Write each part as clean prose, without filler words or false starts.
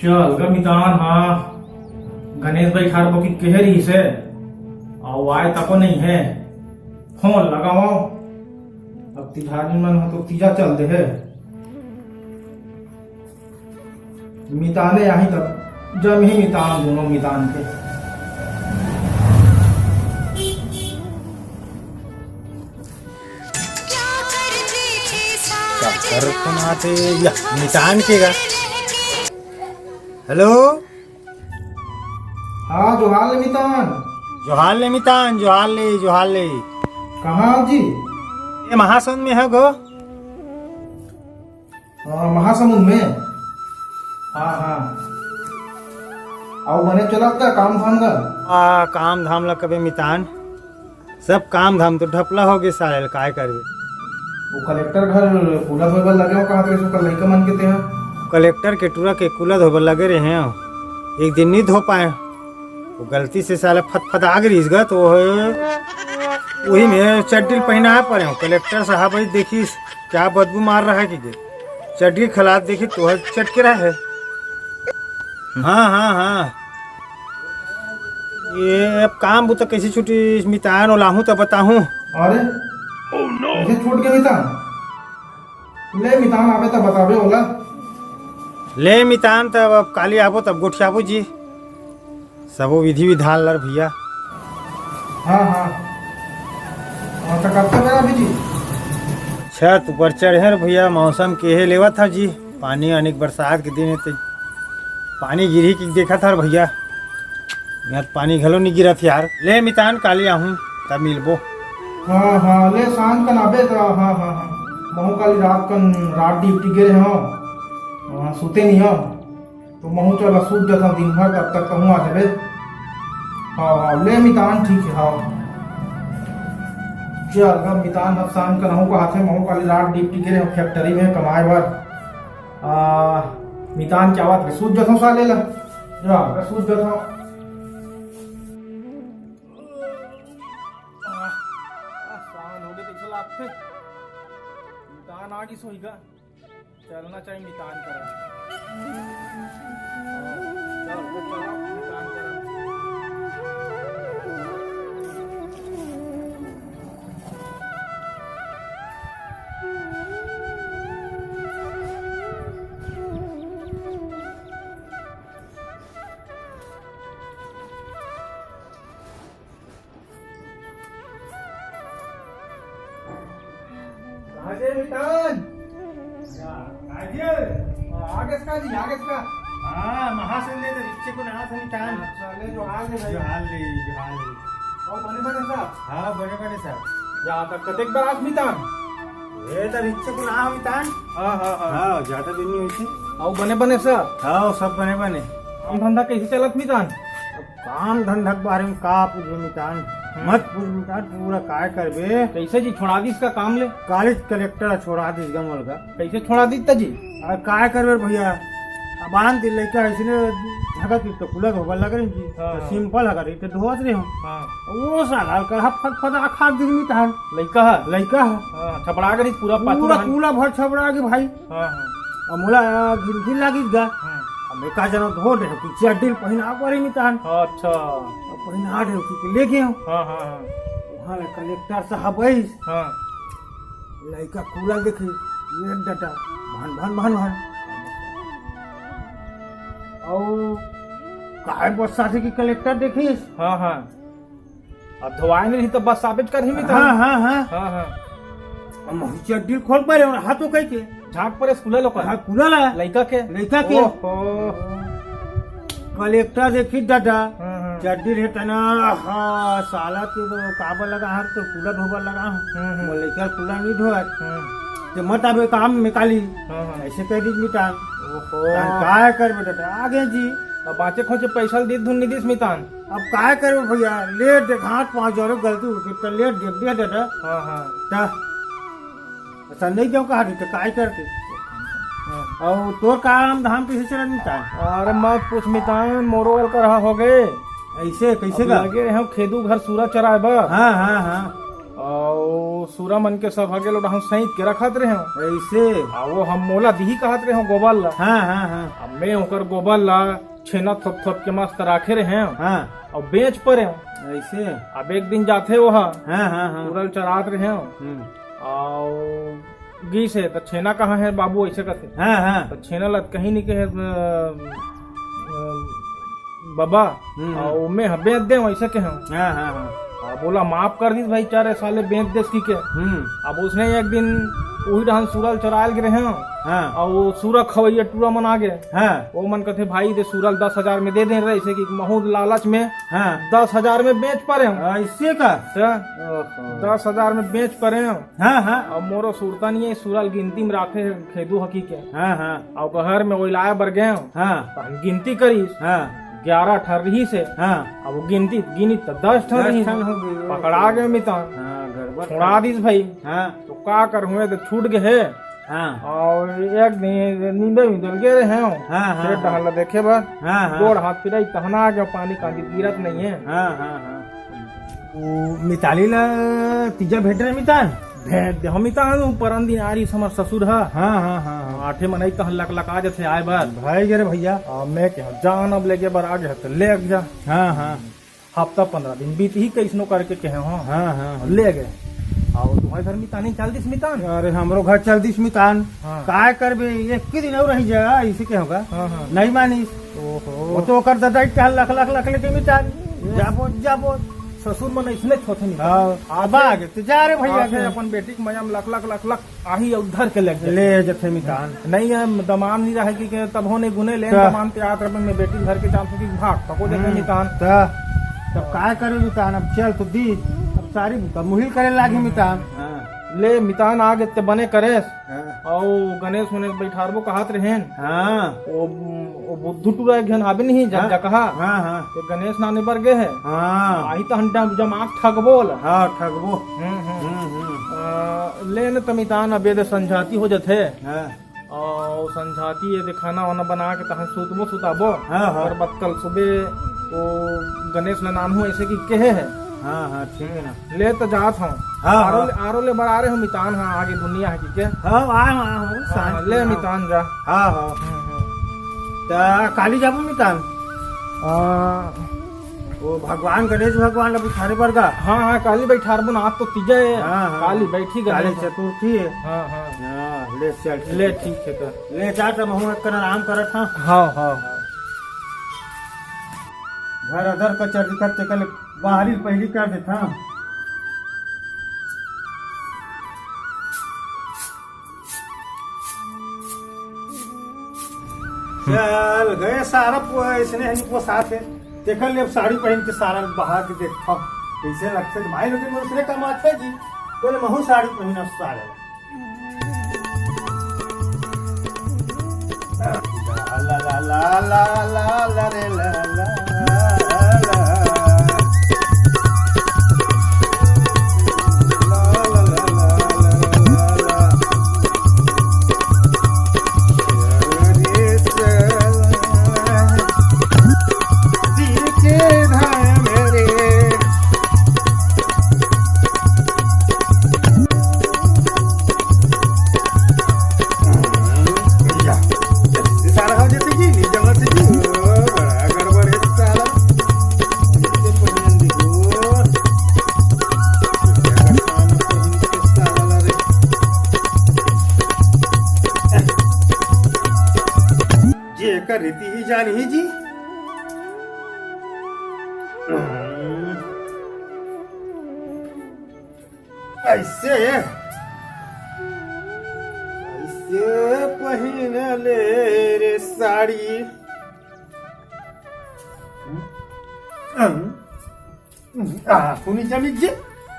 चल ग मितान हाँ गणेश भाई ठार को की कह रही से आओ आए तको नहीं है फोन लगाओ अब तिहारी मन हो तो तीजा चल दे है मिताने यहीं तक जब ही मितान दोनों मितान के कर फोन आते या मितान के गा हेलो हाँ जोहार ले मितान जोहार ले मितान जोहार ले कहाँ जी ये महासमुंद में है गो महासमुंद में हाँ हाँ आओ बने चला का काम धाम का काम धाम ला कबे मितान सब काम धाम तो ढपला हो गए साले काय करबे वो कलेक्टर घर कूलर धोबल लगे हो कहाँ पे कल लड़का मन के ते हैं कलेक्टर के टूरा के कूलर धोबल लगे रहे हैं एक दिन नहीं धो पाए वो गलती से साला फटफटा गिरीस गा तो वही में चड्डी पहना पड़े हो कलेक्टर साहब भाई देखी क्या बदबू मार रहा है कि चड्डी खिलाफ देखी तो चटके रहा है हाँ ये अब काम वो तो कैसी छुट्टी मितान लाहूँ तो बताहूँ अरे ऐसे छूट गया मितान ले मितान आवे तब बतावे ओला ले मितान तब अब काली आबो तब गोठियाबो जी सबो विधि विधान लर भैया हाँ तो कब तक है अभी जी छत ऊपर चढ़े भैया मौसम केहे लेवा था जी पानी आने बरसात के दिन है तो पानी गिरी की देखा था भैया यहाँ पानी घलो नहीं गिरा था यार ले मितान काली आहूँ तब मिलबो हाँ ले शाम का नाबे तो हाँ महू काली रात ड्यूटी गिरे हो सोते नहीं हो तो महू चला सूत जाता दिन भर तब तक कहूँ आ जाबे हाँ ले मितान ठीक है हाँ चल ग मितान अब शाम का रहूँ का हाथे महू काली रात ड्यूटी गिरे हो फैक्ट्री में कमाए भर मितान क्या बात सूत जाता साले ला जा सूत जाता मितान आगे सोईगा चलना चाहिए मितान करा चल मितान करा आगे मितान आगे का हाँ महासंदे तो रिक्शे को नहा था मितान चले जो आगे भाई जोहार ले और बने साहब हाँ बने साहब या तक कतेक बार आज मितान ये तो रिक्शे को नहा मितान हाँ ज्यादा दिन नहीं हुई थी और बने साहब हाँ सब बने काम धंधा कैसे चलत मितान काम धंधा के बारे में का पूछो मितान मत पूछ मितान पूरा काय करबे कैसे जी छोड़ा दी इसका काम ले कॉलेज कलेक्टर छोड़ा दी गमल का कैसे छोड़ा दी जी और काय करबे भैया अब आन दिल लड़का ऐसे धगत तो खुला धोबल लगे जी सिंपल है तो धोत रहे हो वो साला का फट आखा दिन मितान लड़का है छपड़ा कर पूरा पूरा भर छपड़ा के भाई और मोला गिन लागी गा मैं का जानो धो रहे कि चड्डी पहना पड़े मितान अच्छा पहना रहे कि ले गए वहाँ कलेक्टर साहब आई लड़का कूला देखे ये डटा भान और काय बस की कलेक्टर देखिस अब धोआए नहीं तो बस साबित कर ही मितान हाँ चड्डी खोल पा रहे हाथों कह के झाक पर खुला लोग खुला लड़का के कलेक्टर देखी दादा चड्डी रहता ना हाँ साला तो काबा लगा हाथ तो खुला धोबा लगा लड़का खुला नहीं धोआ तो मत अब काम में काली ऐसे कह दी मितान काय कर बेटा आगे जी अब बाचे खोचे पैसा दी धुन नहीं दी मितान अब काय कर भैया लेट देख हाथ 5 हजार गलती हो तो लेट देख दिया दादा ऐसा नहीं क्यों कहा तो काय करते और तो काम धाम कैसे चला मितान अरे मत पूछ मितान मोरोल कर रहा हो गए ऐसे कैसे का लगे रहे खेदू घर सूरज चराए बा हाँ और सूरा मन के सब हगे लोग हम सहित के रखत रहे हो ऐसे आ वो हम मोला दिही कहत रहे हो गोबर ला हाँ हाँ हाँ अब मैं ओकर गोबर ला छेना थप थप के मस्त राखे रहे हैं हाँ और बेच परे हो ऐसे अब एक दिन जाते वो हाँ हाँ हाँ उड़ल चरात रहे हो और गी से तो छेना कहाँ है बाबू ऐसे कहते हाँ हाँ तो छेना लत कहीं नहीं के बाबा और मैं बेच दे वैसे के हम हाँ हाँ हाँ बोला माफ कर दी भाई 4 साले बेच दे की के अब उसने एक दिन वही रहन सूरल चरायल गिरे हैं हाँ और वो सूरज खवैया टूरा मन आ गए हाँ वो मन कहते भाई दे सूरल 10,000 में दे दे रहे ऐसे कि महूद लालच में हाँ 10,000 में बेच पड़े हम ऐसे का तो 10,000 में बेच पड़े हम हाँ हाँ और मोरो सूरता नहीं है सूरल गिनती में राखे खेदू हकी के हाँ हाँ और घर में वही लाया बर गए हाँ तो हम गिनती करी हाँ 11 ठर रही से हाँ अब वो गिनती गिनी तो 10 ठर रही ठन हो गई। पकड़ा गए मितान हाँ गड़बड़ छोड़ा दीस भाई हाँ तो का कर हुए तो छूट गए हाँ और एक दिन नींदे उदल गए हैं हाँ हाँ फिर डहला देखे बा हाँ हाँ गोड़ हाथ पिराई तहना आ गया पानी का गिरत नहीं है हाँ हाँ हाँ वो मिताली ला तीजा भेट रहे मितान भेद हम इतान परन दिन आ रही हमार ससुर है हाँ हाँ हाँ आठे मनई तहन लकलका जथे आए बार भाई गे रे भैया मैं क्या जान अब लेके बार आ गया तो ले गया हाँ हाँ हफ्ता 15 दिन बीत ही कैसनो करके कहे हाँ हाँ हाँ ले गए और तुम्हारे घर मितानी चल दिस मितान अरे हमरो घर चल दिस मितान हाँ। काय करबे एक के दिन और रही जा इसी के होगा हाँ हाँ नहीं मानिस ओहो वो तो कर दादा चल लख लख लख लेके मितान जाबो जाबो ससुर मन ऐसने छोथे नहीं हाँ अब आ गए तो जा रे भैया आके अपन बेटी के मया में लख लख लख लख आही उधर के लग गए ले जथे मितान नहीं है दमान नहीं रहे कि तब होने गुने ले क्या? दमान पे आत रबे में बेटी घर के चांस की भाग पको देखे मितान तब काय करे मितान अब चल तो दी अब सारी मुहिल करे लागी मितान ले मितान आ गए ते बने करेस हाँ और गणेश होने बैठारबो कहत रहेन हाँ वो बुद्धू टूरा घेन हाबे नहीं जब जा कहा हाँ हाँ तो गणेश नाने पर गए है हाँ आही तो हंडा जमाक ठगबोल हाँ ठगबो ले न तमितान अबे संझाती हो जथे हाँ और संझाती ये खाना वाना बना के तहन सुतबो सुताबो हाँ हाँ और बत्तल सुबह वो गणेश ने नाम हो ऐसे कि कहे है हाँ हाँ ठीक है ना ले तो जात हूँ हाँ, आरो ले बड़ा रहे हो मितान हाँ आगे दुनिया है कि के हाँ हाँ, ले मितान जा हाँ हाँ तो काली जाबो मितान वो भगवान गणेश भगवान अभी थारे पर का हाँ हाँ काली बैठार बना आप तो तीजे हाँ, हाँ। काली बैठी काली गणेश चतुर्थी है हाँ हाँ हाँ ले चल ले ठीक है तो ले जा तब हम एक आराम करत हाँ हाँ हाँ हाँ घर अदर का चर दिखत ते कल बाहरी पहली कर देता चल गए सारा इसने हनी को साथ है देखल ले साड़ी पहन के सारा बाहर के देखा कैसे लगते भाई लोग दूसरे कमाते जी बोले महू साड़ी पहना सारे ला ला ला ला ला ला रे ला ला रीति ही जानी जी ऐसे ऐसे पहन ले रे साड़ी सुनी जमी जी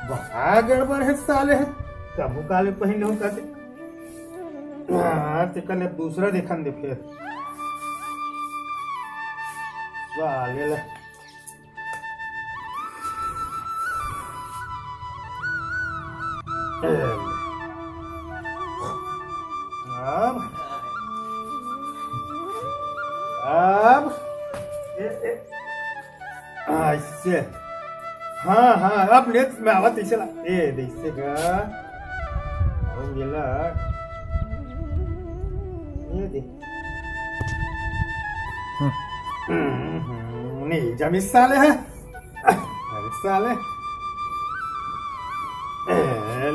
बड़ा गड़बड़ है साले है कबू काले पहन हो कहते ते कल दूसरा देखन दे फिर साले ले अब ऐसे हाँ हाँ अब नेक्स्ट में आवत ऐसे ला ए देखिएगा गेला ये दे नहीं जमी साले है अरे साले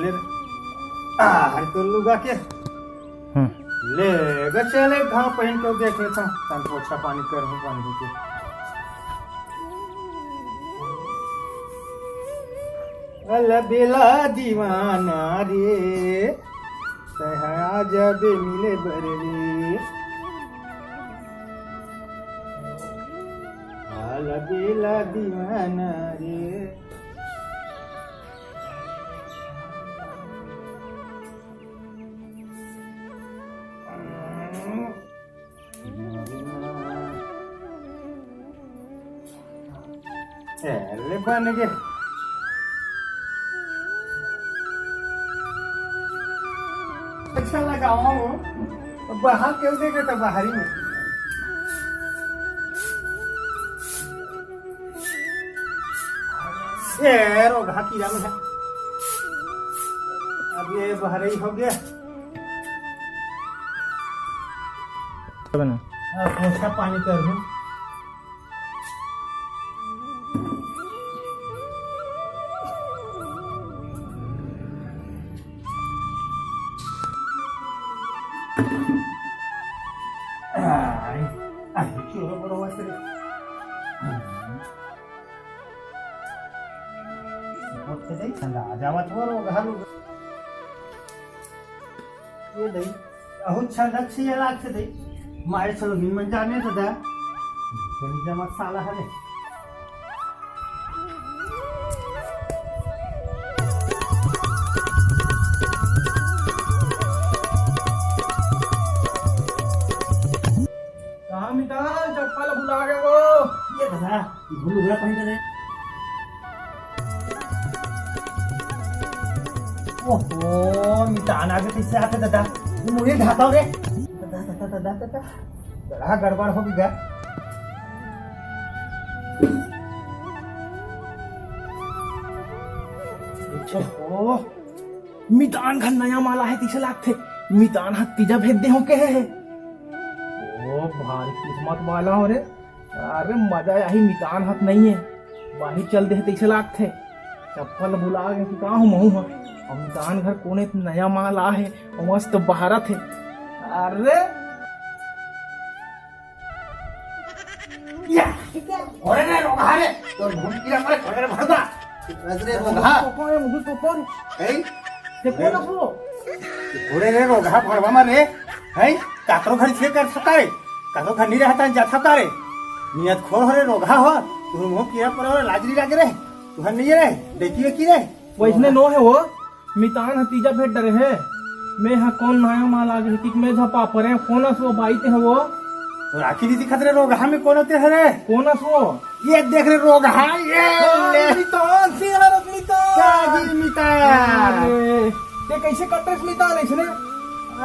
ले अरे तो लुगा के ले चले घाव पहन के देख लेता हूँ पोछा पानी कर हूँ पानी के अल्लाह बेला दीवाना रे तहा जब मिले बरे अल्लाह बेला दीवाना रे ले बन गए अच्छा लगा बाहर क्यों देखे तो बाहरी में ये रोगा कीड़ा में है अब ये बाहर ही हो गया पोछा पानी कर दूं छंदक से लागते ते माय चलो निमन जाने तो दा जमा साला हले कहाँ मितान चप्पल भुला गए वो ये दादा भूल गया पहन रे ओहो मितान आगे किससे आते दादा मुझे ढाता रे दादा बड़ा गड़बड़ हो गया ओ मितान का नया माला है 30 लाख थे मितान हाथ तीजा भेज दे हो के है ओ भारी किस्मत वाला हो रे अरे मजा यही मितान हाथ नहीं है बाही चल दे 30 लाख थे चप्पल भुला गए कि कहाँ हूँ महू और मितान घर कोने नया माल आ है और मस्त बहारा थे अरे ओरे रे रोगा रे तो भूल किरा मारे ओरे रे भरदा रे रोगा कौन है मुझे तो कौन है ते कौन है वो ओरे रे रोगा भरवा मारे है काकरो घर से कर सकता रे काकरो घर नहीं रहता जा सकता रे नियत खोर हो रे रोगा हो तू मुंह किरा पर लाजरी लागे रे तू हन नहीं रे देखिए की रे वैसने नो है वो मितान हतीजा भेट डरे है मैं हाँ कौन नया माल आ गई मैं झपा परे कौन सो बाईते है वो तो राखी दीदी खतरे रोग हमें कौन होते है रे कौन सो ये देख रे रोग है ये मितान से हरत मितान काजी मितान ते कैसे कटे मितान इसने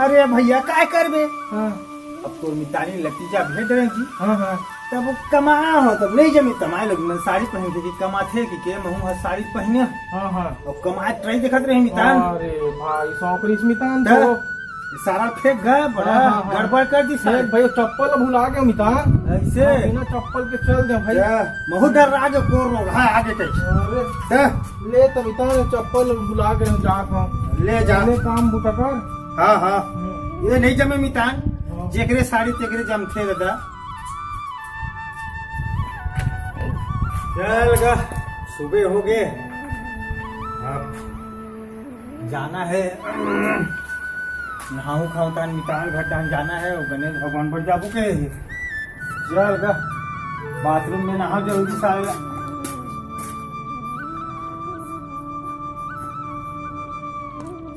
अरे भैया काय करबे हां अब तो मितानी लतीजा भेट रहे की हां हां तब कमा हो तब नहीं जमी कमाए लोग मन साड़ी पहन के कमाथे कि महू साड़ी पहने हां हां और कमाए ट्राई देखत रहे मितान अरे भाई सौकरी मितान तो सारा फेंक गया बड़ा गड़बड़ कर दी सर भाई चप्पल भुला गए मितान ऐसे बिना चप्पल के चल दे भाई महू डर राज को रोग है आगे कैसे अरे ले तो मितान चप्पल भुला गए जा ले जाने काम बुटा कर हाँ हाँ ये नहीं जमे मितान जेकरे साड़ी तेकरे जमथे दादा चल गा सुबह हो गए अब जाना है नहाऊ खाऊ तान मितान घटान जाना है और गणेश भगवान पर जाबू के चल गा बाथरूम में नहाओ जल्दी सारे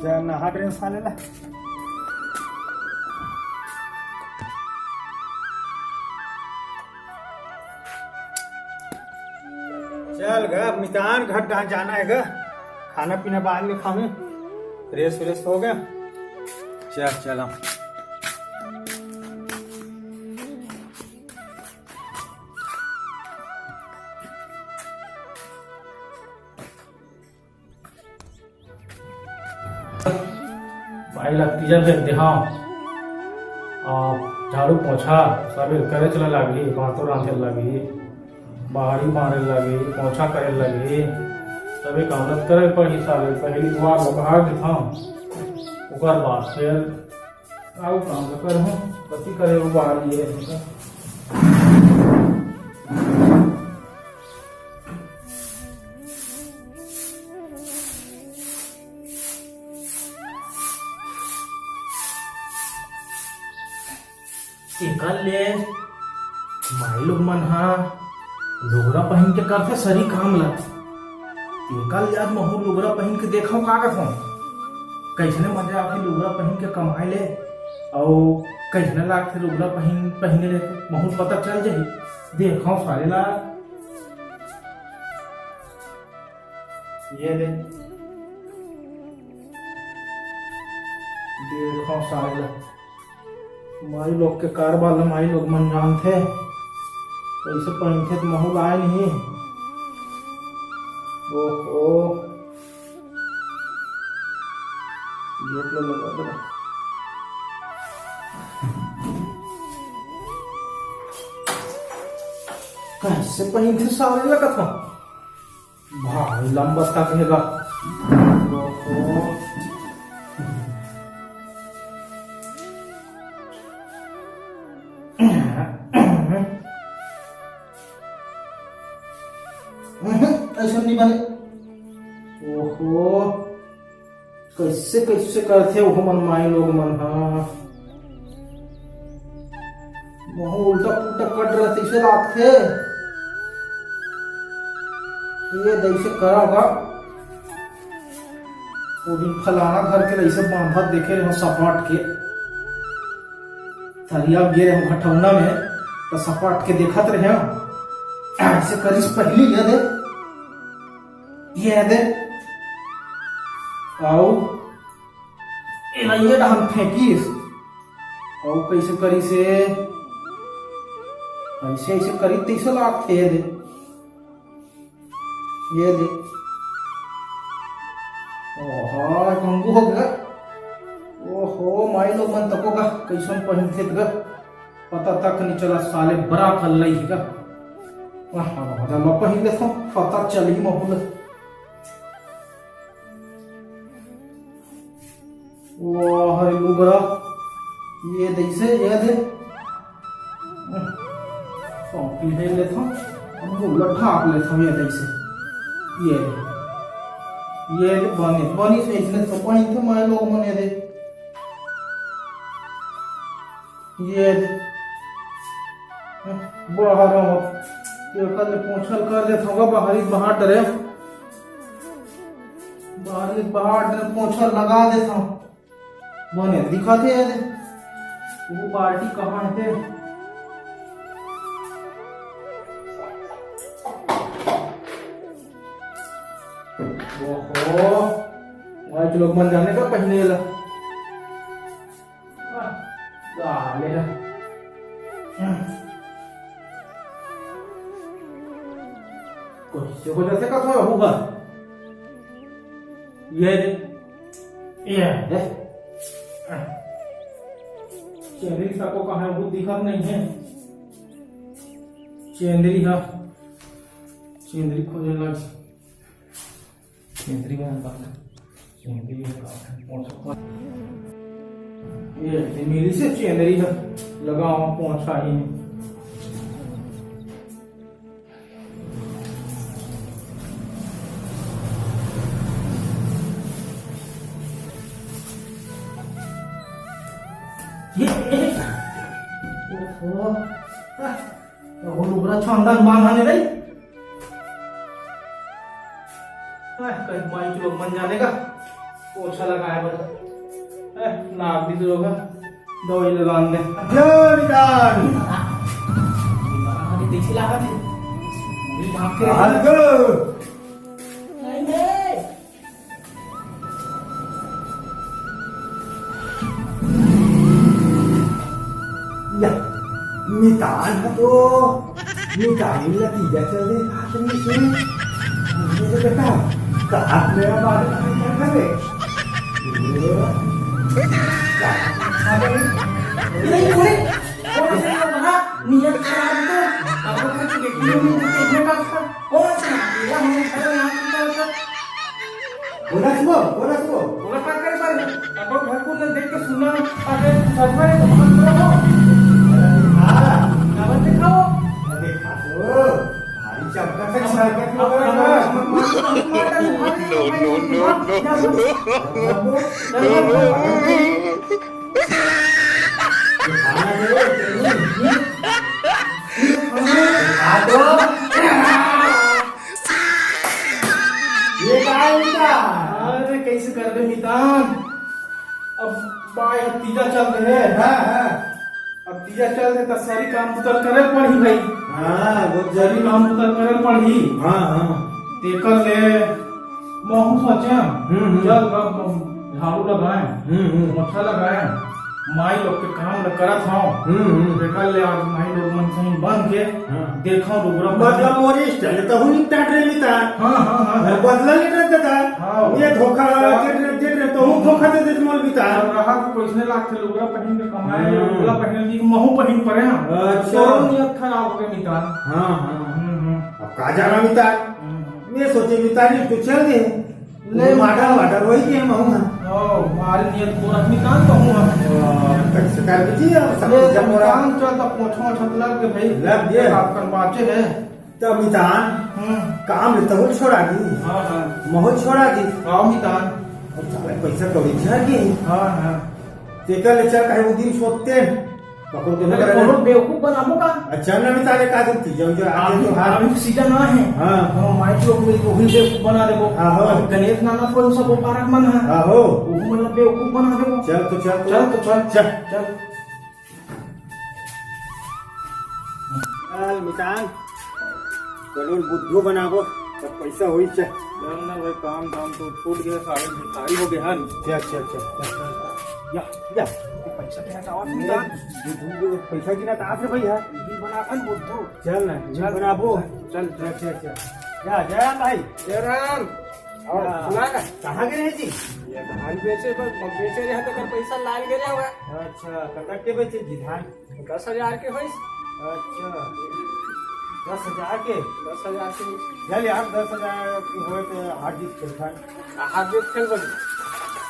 चल नहा ड्रेन साले ला चल गा मितान घर कहाँ जाना है गा खाना पीना बाद में खाऊं फ्रेश फ्रेश हो गया चल चला पिज्जा भेज दे। हाँ झाड़ू पोछा सब करे चले लगी, भातो रांधे लगी, बाहरी मारे लगी, पोछा करे लगी, सभी काम करे पड़ी सारे। पहली दुआर बाहर दिखा, ओकर बाद फिर आउ काम कर हूँ कथी करे वो बाहर ये कल ले माई लोग मन हा लुगड़ा पहन के करथे सरी काम ला। कल याद महू लुगड़ा पहन के देखो का कथो कैसने मजा आके लुगड़ा पहन के कमाए ले, और कैसने लागथे लुगड़ा पहने ले महू पता चल जाही। देखो सारे ला ये ले देखो सारे ला माई लोग के कारबार माई लोग मन जानते कैसे पहनते तो महू लाए नहीं। ओहो ये तो लगा दो कैसे पहनते सारे लगा था भाई लंबा तक है। ओहो ऐसा नहीं बने। ओहो कैसे कैसे करते वो मन माई लोग मन। हाँ वह उल्टा पुल्टा कट रहे थे रखते ये दैसे करा वो दिन फलाना घर के ऐसे बांधा देखे रहे सपाट के थरिया गे रहे घटौना में तो सपाट के देखत रहे ऐसे करिस पहली ये दे आओ ये हम फेंकीस और कैसे करी से ऐसे ऐसे करी तैसे लागते ये दे ओहो कंगू हो गया। ओहो माई लोग मन तको का कैसन पहनते ग पता तक नहीं चला साले बड़ा कल लई गा। पहन लेता पता चली महूल हरे लुगड़ा ये दैसे ये दे ले लेता हूँ ढाक लेता हूँ ये दैसे ये बनी से इसने तो पहन थे माए लोग मने दे ये दे बाहर ये कल पोछल कर देता हूँ बाहर डरे बाहर डरे पोछल लगा देता हूँ बने दिखाते हैं वो बाल्टी कहाँ है। ओहो आज लोग मन जाने का पहले ला कुछ हो जाते का थोड़ा होगा ये दे चेंदरी को कहा है वो दिखा नहीं है। चेंदरी हा चेंदरी खोजने लग चेंदरी में चेंदरी ये मेरी से चेंदरी है लगा पहुंचा ही लुगड़ा छानदान बांधाने रही कहीं माई के लोग मन जाने का पोछा लगाया बता नाक भी लोग दवाई लगा दे देखी लगा थी नितान तो निकाल नतीजा चल रही आदमी से मुझे बेटा कहा मेरा बात क्या करे नहीं बोले कौन से बना नियत खराब तो अब कुछ देखने में देखने का कौन सा ये हम यहां का बोला सुबह बोला क्या करे पर अब घर को देख के सुना अरे सच में तो हम करो हां अब दिखाओ देखा तो भारी चमका से छलकत ये क्या अरे कैसे कर दे मितान अब बाय तीजा चल रहे हां अब तीजा चल रहे तो सारी काम उतर करे पड़ी भाई हां वो सारी काम उतर करे पड़ी हां तेकर ले महू सोचे चल झाड़ू लगाए मोछा लगाए माई लोग के काम ल करत हूं देखल ले आज माई लोग मन सही बन के देखो रुगरा बदला मोरी स्टाइल तो हुई टाट रे मिता हां बदला नहीं करता था ये धोखा दे तो हूं धोखा दे दे मोल मिता रहा कोइसने लाख थे लुगरा पहन के कमाए लुगरा पहन की महू पहन परे हां अच्छा नियत खराब हो गई मिता हां अब का जाना मिता मैं सोचे मिता जी तू चल दे ले माडा वही के हम हूं ओ मारी नियत को रखनी कान तो हूं कैसे कर जी सब जब मोरा काम चल तो पोछो छत लग के भाई लग गए आप कर बाचे है तो मितान काम ले तो छोड़ा दी हां मोह छोड़ा दी आओ मितान अब साले पैसा कौड़ी छा के हां तेका ले चल काहे दिन सोते पकड़ के अरे नगर कोनो बेवकूफ बनाबो का अच्छा ना मितारे का दिन जो जो आगे तो हां अभी सीजन ना है हां माइक लोग में वही बेवकूफ बना देबो आहो। गणेश नाना को सब पारक मन है आहो वो मतलब बेवकूफ बना देबो चल तो चल चल मितान करोड़ बुद्धू बनाबो तब पैसा होई छे ना भाई काम धाम तो छूट गया सारे भिखारी हो गए हैं चल या पैसा क्या चावत बुद्धू पैसा गिना तास रे भैया ये बनाखन बुद्धू चल ना चल बनाबो चल चल जा जय भाई जय राम और सुना का कहां गए जी ये धान बेचे रहे तो कर पैसा लाल गए हुआ अच्छा कतक के बेचे जी धान 10,000 के होइस अच्छा 10,000 के 10,000 के चल यार 10,000 की होए तो हार्ड डिस्क खेलता हाथ जो खेल बन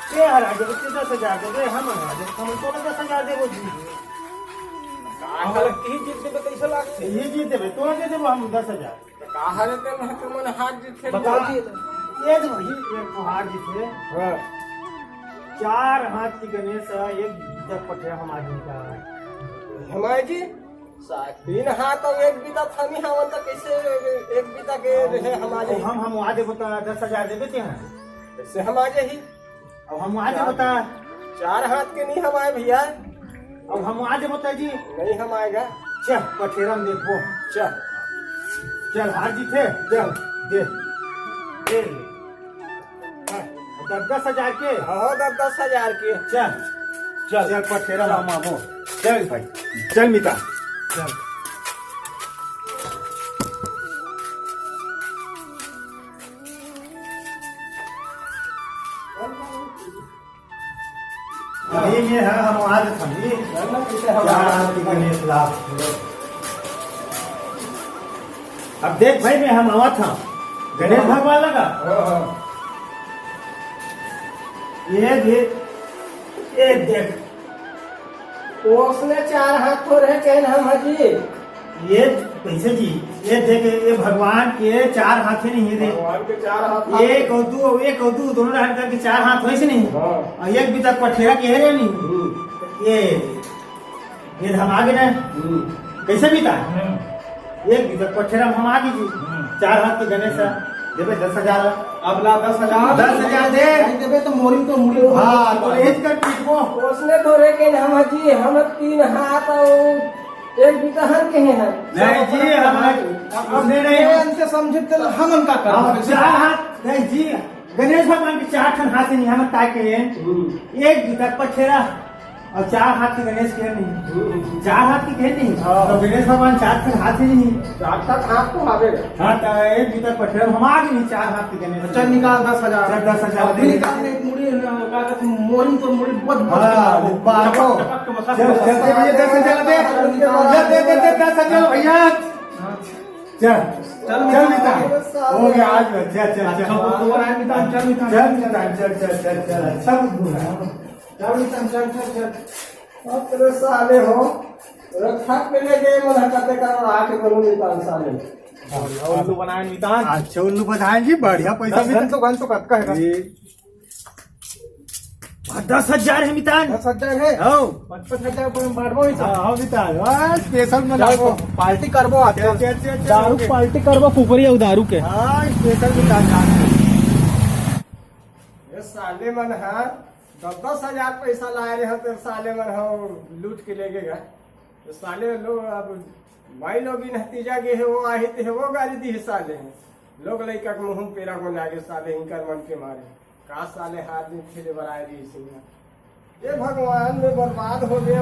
के हर आगे बच्चे 10,000 दे हम आज हम तो 10,000 देबो जी काहल की जीत के कैसे लाग ये जीत देबे तो दे देबो हम 10,000 काहल ते मन हाथ जीत खेल बताओ जी ये तो भाई एक तो हार जीते हां 4 हाथ की गणेश एक जग पटे हम आदमी का हमारे जी 3 हाथ और एक बीता थानी हमन तो कैसे एक बीता के रहे हमारे हम आज बता 10,000 दे देते हैं कैसे हमारे ही अब हम आज बता 4 हाथ के नहीं हमारे भैया अब हम आज बता जी नहीं हम आएगा चल पठेरा में देखो चल चल हार जीते चल दे दे 10,000 के हाँ 10,000 के चल चल चल पठेरा मामा वो चल भाई चल मिता चल ये है हम आज समझी गणेश लाभ अब देख भाई मैं हम आवा था गणेश भगवान लगा ये देख उसने 4 हाथ तो रहे कहन हम हजी ये कैसे जी ये देख ये भगवान के 4 हाथ नहीं है भगवान के 4 हाथ एक और दो दोनों हाथ करके 4 हाथ वैसे नहीं और एक भी तक पठेरा के है नहीं ये हम आगे ना कैसे भी था एक भी तक पठेरा हम आगे जी 4 हाथ के गणेश देवे 10,000 अब ला 10,000 दे देवे तो मोरी तो मुड़ी हाँ तो रेज कर पीटबो उसने तो रे के हम हजी हम 3 हाथ और एक बीता हर के हैं नहीं जी हम हमने नहीं अंत समझे तो हम उनका कर 4 हाथ नहीं जी गणेश भगवान के 4 हाथ नहीं हम ताके एक भी तक पठेरा और 4 हाथ की गणेश के नहीं, 4 हाथ की खेल नहीं, तो गणेश भगवान 4 फिर हाथ ही नहीं। 4 हाथ तो आवेगा। हाँ तो एक जूता पटेल हम आगे नहीं 4 हाथ की गणेश। चल निकाल 10,000। चल 10,000 अभी निकाल एक मुड़ी का कहते मोरी तो मुड़ी बहुत हाँ, बाबो। चल चल दे भैया 10,000 दे, दे 10,000 भैया। चल चल चल मितान, हो गया आज में। चल चल अच्छा बुद्धू बनाए मितान, चल मितान, चल मितान, चल चल चल चल अच्छा बुद्धू है। चल मितान, चल चल चल। अब तेरे साले हो रखा पे ले गए मन हटाते कर आके करूं निकाल साले। उल्लू बनाए मितान। अच्छा उल्लू बधाई जी, बढ़िया पैसा भी। घन तो कत का है। 10,000 है मितान। 10,000 है। हो 55,000 पर बांटबो मितान। हाँ मितान, बस स्पेशल में लाओ। पार्टी करबो आते। चल चल चल दारू पार्टी करबो कुकरी और दारू के। हाँ स्पेशल मितान जान। ये साले मन है 10,000 पैसा लाए रहे तो साले मन हो लूट के ले गए। तो साले लोग अब भाई लोग इन नतीजा के है वो आहित है वो गाली दी है साले हैं लोग लड़का के मुंह पेरा को लागे साले इनकर मन के मारे का साले हाथ में खेले बनाए दी सिंह। ये भगवान में बर्बाद हो गया।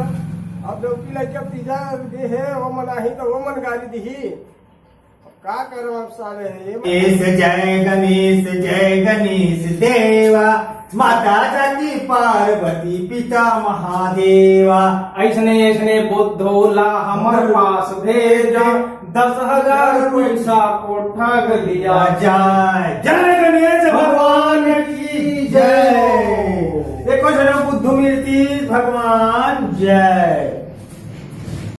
अब लोग की लड़का तीजा दे है वो मनाही तो वो मन गाली दी। का करो अब साले है जय गणेश देवा, माता जाकी पार्वती पिता महादेवा। ऐसने ऐसने बुद्धो ला हमर पास भेज 10,000 पैसा को ठग लिया जय जय गणेश भगवान की जय। देखो जरा बुद्धू मिलती भगवान जय।